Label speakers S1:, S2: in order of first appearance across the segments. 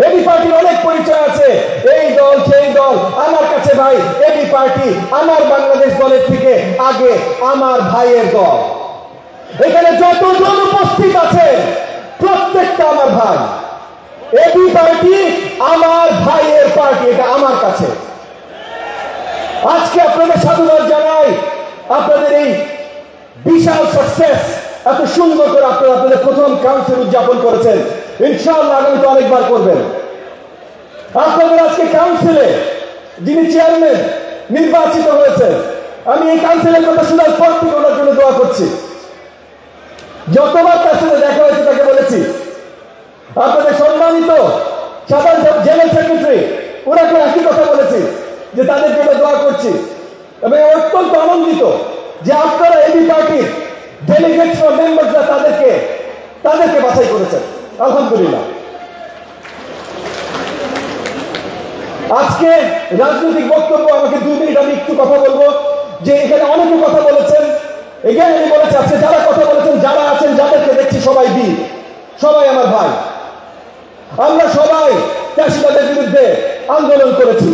S1: AB পার্টির অনেক পরিচয় আছে, এই দল সেই দল। আমার কাছে ভাই এবি পার্টি আমার বাংলাদেশ দলের থেকে আগে আমার ভাইয়ের দল। এখানে যতজন উপস্থিত আছে প্রত্যেকটা আমার ভাই। এবি পার্টি আমার ভাইয়ের পার্টি, এটা আমার কাছে। আজকে আপনাদের সাধুবাদ জানাই, আপনাদের এই বিশাল সাকসেস, এত সুন্দর করে আপনারা আপনাদের প্রথম কাউন্সিল উদযাপন করেছেন। ইনশাআল্লাহ আগামীতে অনেকবার করবেন। আপনাদের আজকে কাউন্সিলে যিনি চেয়ারম্যান নির্বাচিত হয়েছেন, আমি এই কাউন্সিলের কথা শোনার পর থেকে ওনার জন্য দোয়া করছি। যতবার তার সাথে দেখা হয়েছে তাকে বলেছি, আপনাদের সম্মানিত সাধারণ জেনারেল সেক্রেটারি ওনাকে একই কথা বলেছি যে তাদের জন্য দোয়া করছি। এবং অত্যন্ত আনন্দিত যে আপনারা এবি পার্টির ডেলিগেটস বা মেম্বাররা তাদেরকে বাছাই করেছেন। আলহামদুলিল্লাহ। আজকে রাজনৈতিক বক্তব্য আমাকে 2 মিনিট আমি একটু কথা বলবো, যে এখানে অনেকে কথা বলেছেন। এখানে আমি বলেছি আজকে যারা কথা বলেছেন, যারা আছেন, যাদেরকে দেখছি সবাই বীর, সবাই আমার ভাই। আমরা সবাই চাষিবাদের বিরুদ্ধে আন্দোলন করেছি,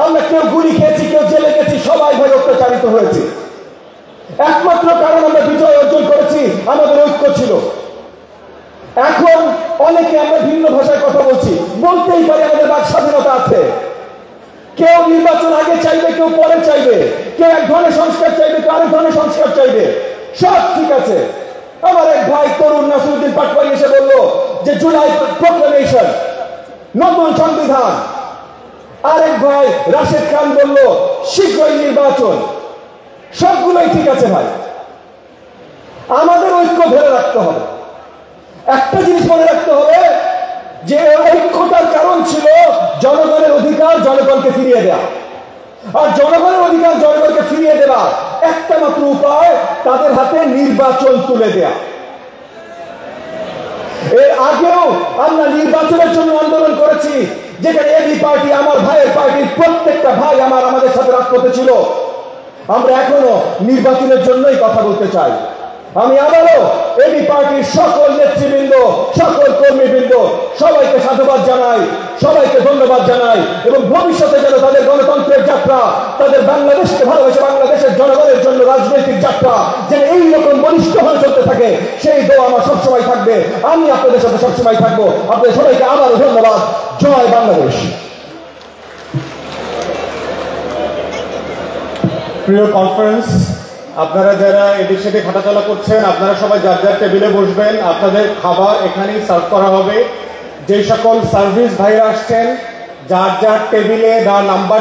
S1: আমরা কেউ গুলি খেয়েছি, কেউ জেলে গেছি, সবাই ভাই অত্যাচারিত হয়েছি। একমাত্র কারণ আমরা বিজয় অর্জন করেছি, আমাদের ঐক্য ছিল। এখন অনেকে আমরা ভিন্ন ভাষায় কথা বলছি, বলতেই পারি, আমাদের বাক স্বাধীনতা আছে। কেউ নির্বাচন আগে চাইবে, কেউ পরে চাইবে, কেউ এক ধরনের সংস্কার চাইবে, কেউ আরেক ধরনের সংস্কার চাইবে, সব ঠিক আছে। আমার এক ভাই তরুণ নাসিরউদ্দিন পাটওয়ারি এসে বলল যে জুলাই প্রক্লেমেশন, নতুন সংবিধান। আরেক ভাই রাশেদ খান বলল শীঘ্রই নির্বাচন। সবগুলোই ঠিক আছে ভাই, আমাদের ঐক্য ধরে রাখতে হবে। একটা জিনিস মনে রাখতে হবে যে ঐক্যটার কারণ ছিল জনগণের অধিকার জনগণকে ফিরিয়ে দেওয়া। আর জনগণের অধিকার জনগণকে ফিরিয়ে দেওয়া একটা মাত্র উপায়, তাদের হাতে নির্বাচন তুলে দেয়া। এর আগেও আমরা নির্বাচনের জন্য আন্দোলন করেছি, যেখানে এবি পার্টি আমার ভাইয়ের পার্টির প্রত্যেকটা ভাই আমাদের সাথে রাজপথে ছিল। আমরা এখনো নির্বাচনের জন্যই কথা বলতে চাই। আমি আবারও এবি পার্টির সকল নেতৃবৃন্দ, সকল কর্মীবৃন্দ সবাইকে সাধুবাদ জানাই, সবাইকে ধন্যবাদ জানাই। এবং ভবিষ্যতে যেন তাদের গণতন্ত্রের যাত্রা, তাদের বাংলাদেশকে ভালোবেসে বাংলাদেশের জনগণের জন্য রাজনৈতিক যাত্রা যেন এইরকম বলিষ্ঠ হয়ে চলতে থাকে, সেই দোয়া আমার সবসময় থাকবে। আমি আপনাদের সাথে সবসময় থাকবো। আপনাদের সবাইকে আবারও ধন্যবাদ। জয় বাংলাদেশ।
S2: প্রিয় কনফারেন্স, আপনারা যারা এদিক সেদিক হাঁটাচলা করছেন, আপনারা সবাই যার যার টেবিলে বসবেন। আপনাদের খাবার এখানেই সার্ভ করা হবে। যে সকল সার্ভিস ভাইরা আসছেন, যার যার টেবিলে নাম্বার